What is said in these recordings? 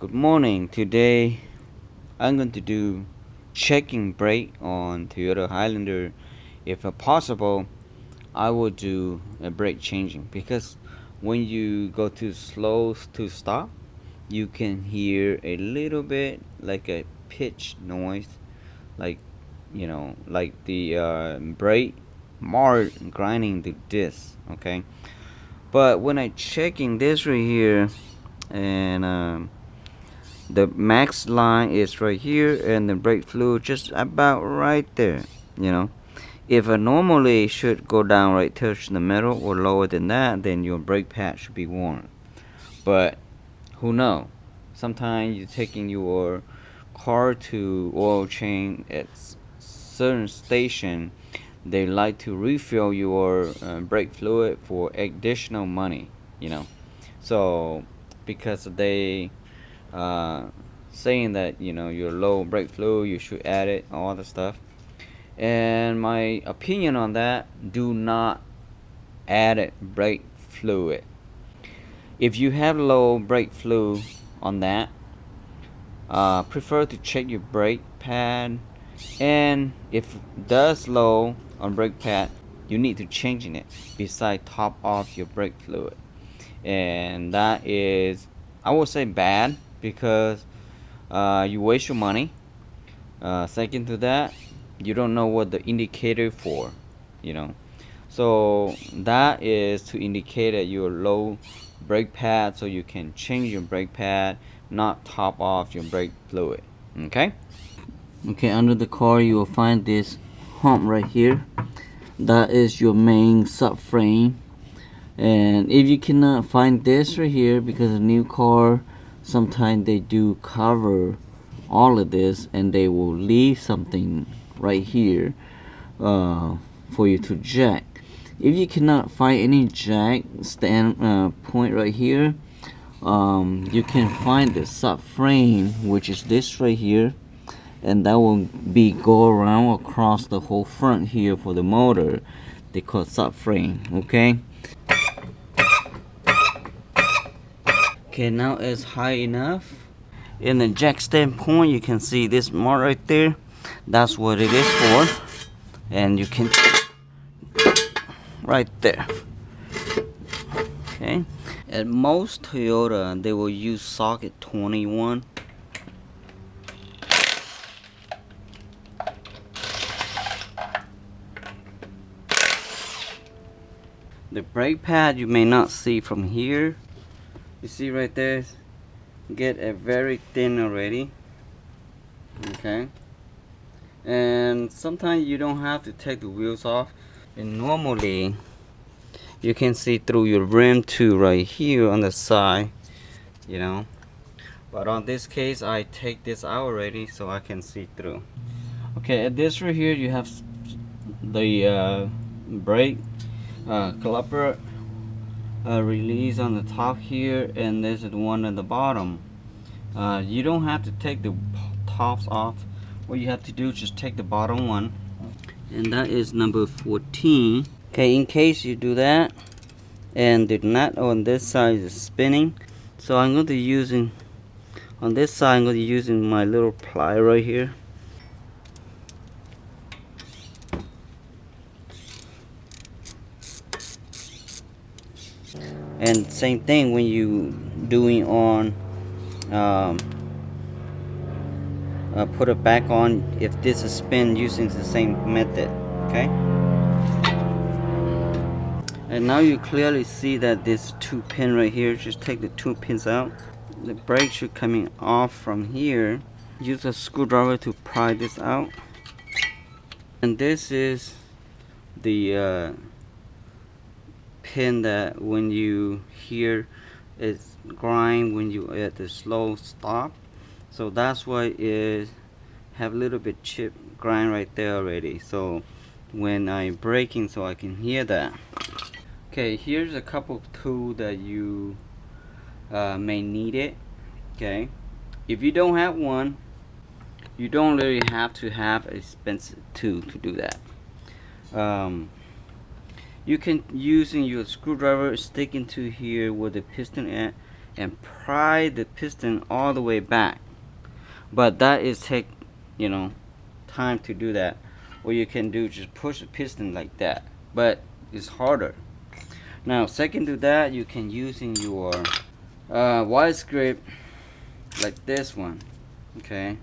Good morning. Today I'm going to do checking brake on Toyota Highlander. If possible, I will do a brake changing, because when you go too slow to stop, you can hear a little bit like a pitch noise, like like the brake mark grinding the disc. Okay, but when I checking this right here, and the max line is right here, and the brake fluid just about right there. If a normally should go down right touch the metal, or lower than that, then your brake pad should be worn. But who know? Sometimes you're taking your car to oil change at certain station, they like to refill your brake fluid for additional money. So because they saying that you're low brake fluid, you should add it, all the stuff. And my opinion on that, do not add it brake fluid. If you have low brake fluid on that, prefer to check your brake pad, and if does low on brake pad, you need to changing it beside top off your brake fluid. And that is, I would say, bad, because you waste your money. Second to that, you don't know what the indicator for, so that is to indicate that you're low brake pad, so you can change your brake pad, not top off your brake fluid. Okay, under the car you will find this hump right here. That is your main subframe. And if you cannot find this right here, because a new car, sometimes they do cover all of this, and they will leave something right here for you to jack. If you cannot find any jack stand point right here, you can find the subframe, which is this right here, and that will be go around across the whole front here for the motor. They call it subframe. Okay, now it's high enough. In the jack standpoint, you can see this mark right there. That's what it is for, and you can right there. Okay, at most Toyota, they will use socket 21. The brake pad you may not see from here. You see right there, get a very thin already. Okay, and sometimes you don't have to take the wheels off, and normally you can see through your rim too right here on the side, but on this case I take this out already so I can see through. Okay, at this right here you have the brake caliper release on the top here, and this is the one at the bottom. You don't have to take the tops off. What you have to do is just take the bottom one, and that is number 14. Okay, in case you do that and the nut on this side is spinning, so I'm going to using on this side, I'm going to using my little ply right here. And same thing when you doing on put it back on, if this is spin, using the same method. Okay, and now you clearly see that this 2 pin right here, just take the 2 pins out. The brake should coming off from here. Use a screwdriver to pry this out, and this is the pin that when you hear it grind when you at the slow stop, so that's why it have a little bit chip grind right there already. So when I'm braking, so I can hear that. Okay, here's a couple of tools that you may need it. Okay, if you don't have one, you don't really have to have an expensive tool to do that. You can using your screwdriver stick into here where the piston at, and pry the piston all the way back. But that is take, you know, time to do that. What you can do, just push the piston like that, but it's harder. Now second to that, you can using your wise grip like this one, okay?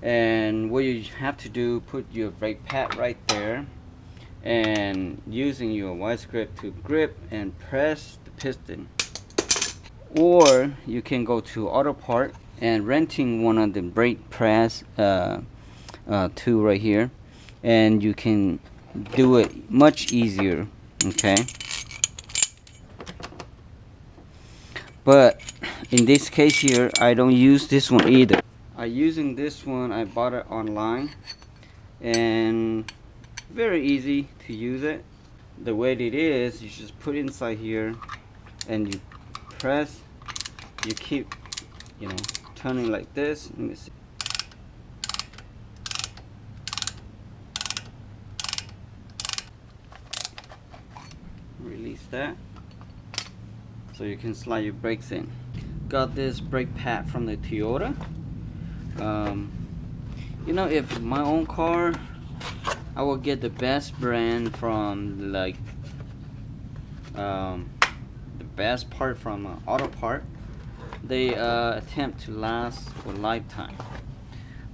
And what you have to do, put your brake pad right there, and using your wise grip to grip and press the piston. Or you can go to Auto Part and renting one of the brake press tool right here, and you can do it much easier, okay? But in this case here, I don't use this one either. I using this one, I bought it online, and very easy to use it. The way it is, you just put inside here and you press, you keep, you know, turning like this. Let me see. Release that, so you can slide your brakes in. Got this brake pad from the Toyota. You know, if my own car, I will get the best brand from like the best part from Auto Part. They attempt to last for lifetime.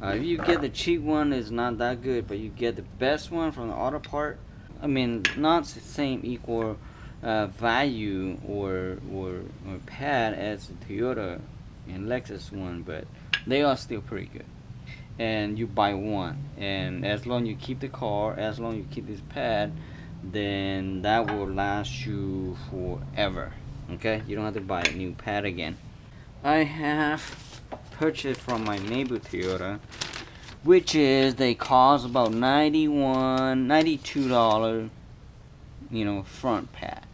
If you get the cheap one, it's not that good, but you get the best one from the Auto Part. I mean, not the same equal value or pad as the Toyota and Lexus one, but they are still pretty good. And you buy one, and as long as you keep the car, as long as you keep this pad, then that will last you forever. Okay, you don't have to buy a new pad again. I have purchased from my neighbor Toyota, which is they cost about $92, you know, front pad.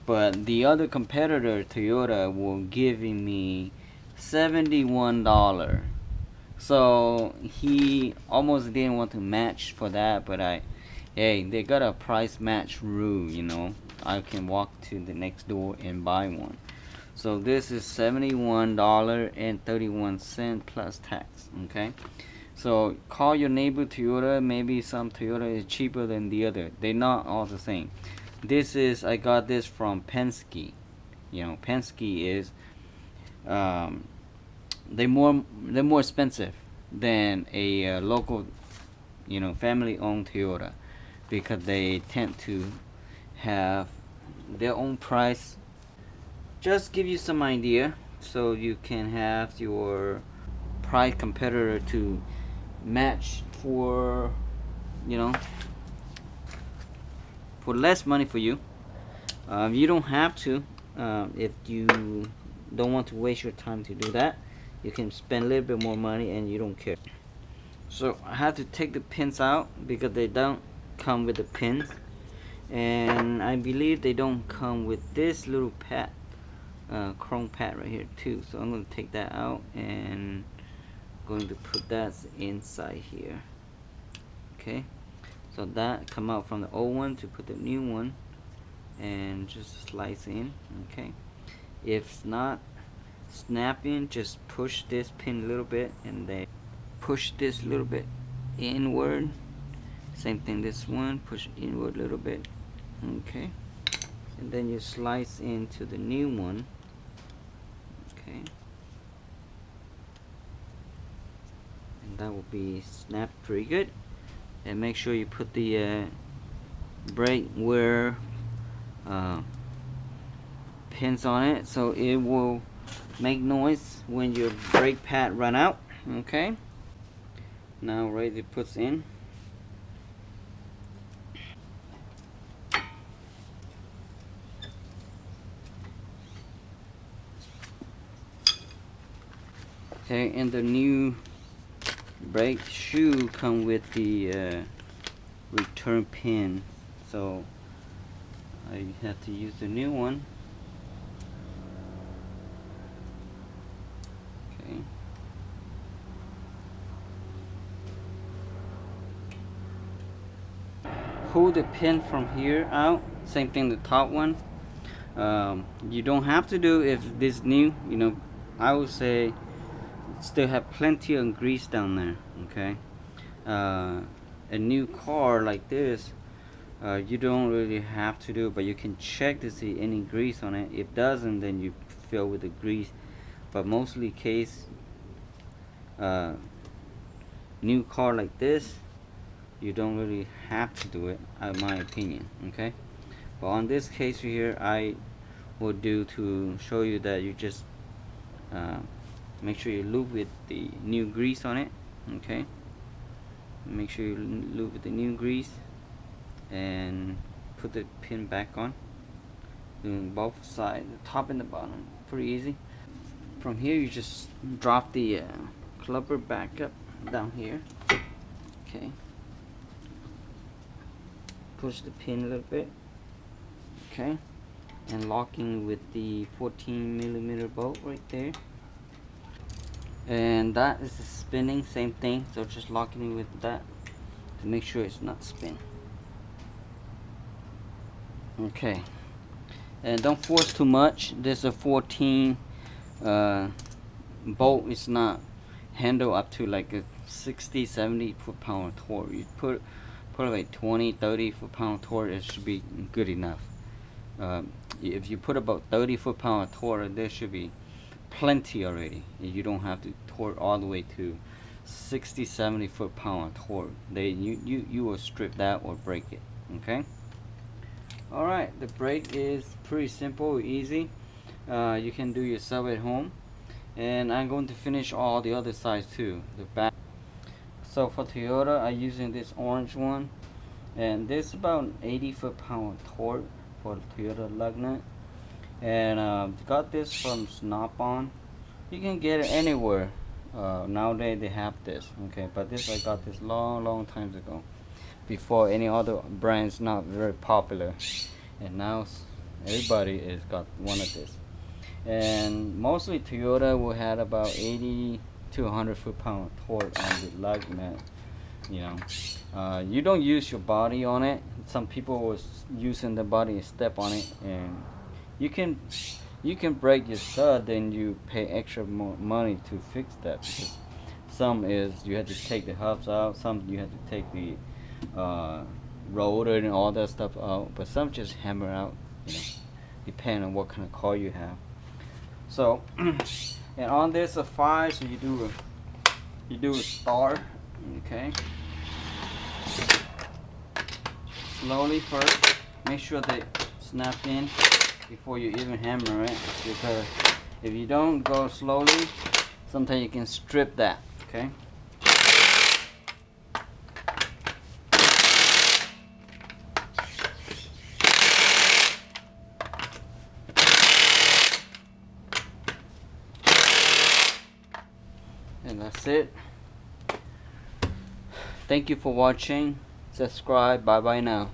But the other competitor Toyota will giving me $71. So he almost didn't want to match for that, but hey, they got a price match rule, you know. I can walk to the next door and buy one. So this is $71.31 plus tax, okay? So call your neighbor Toyota. Maybe some Toyota is cheaper than the other. They're not all the same. This is, I got this from Penske. You know, Penske is they're more expensive than a local, you know, family-owned Toyota, because they tend to have their own price. Just give you some idea, so you can have your price competitor to match for, you know, for less money for you. You don't have to. If you don't want to waste your time to do that, you can spend a little bit more money and you don't care. So I have to take the pins out because they don't come with the pins, and I believe they don't come with this little pad, chrome pad right here too. So I'm going to take that out and going to put that inside here. Okay, so that come out from the old one to put the new one, and just slice in. Okay, if it's not snapping, just push this pin a little bit and then push this a little bit inward. Same thing, this one, push inward a little bit. Okay, and then you slice into the new one. Okay, and that will be snapped pretty good. And make sure you put the brake wear pins on it, so it will make noise when your brake pad run out. Okay, now ready to put in. Okay, and the new brake shoe come with the return pin, so I have to use the new one. Okay, pull the pin from here out. Same thing, the top one. You don't have to do if this new, I would say still have plenty of grease down there. Okay, a new car like this, you don't really have to do, but you can check to see any grease on it. If doesn't, then you fill with the grease. But mostly case, uh, new car like this, you don't really have to do it, in my opinion. Okay, but on this case here, I would do to show you that you just uh, make sure you lube with the new grease on it. Okay, make sure you lube with the new grease and put the pin back on, doing both sides, the top and the bottom, pretty easy. From here you just drop the clubber back up down here. Okay, push the pin a little bit. Okay, and locking with the 14mm bolt right there, and that is the spinning, same thing, so just locking it with that to make sure it's not spin. Okay, and don't force too much. There's a 14 bolt. It's not handle up to like a 60-70 foot-pound torque. You put like 20-30 foot-pound torque, it should be good enough. If you put about 30 foot-pound torque, there should be plenty already. You don't have to torque all the way to 60-70 foot-pound torque. You will strip that or break it. Okay. Alright, the brake is pretty simple, easy. You can do yourself at home, and I'm going to finish all the other sides too, the back. So for Toyota, I'm using this orange one, and this about 80 foot-pound torque for the Toyota lug nut, and got this from Snap-on. You can get it anywhere. Nowadays they have this. Okay, but this I got this long time ago, before any other brands not very popular, and now everybody has got one of this. And mostly Toyota will have about 80 to 100 foot-pound torque on the lug nut. You don't use your body on it. Some people was using the body and step on it, and you can break your stud, then you pay extra more money to fix that, because some is you have to take the hubs out, some you have to take the rotor and all that stuff out, but some just hammer out, depending on what kind of car you have. So and on this a 5, so you do a star. Okay, slowly first, make sure they snap in before you even hammer it, because if you don't go slowly, sometimes you can strip that. Okay, and that's it. Thank you for watching. Subscribe. Bye bye now.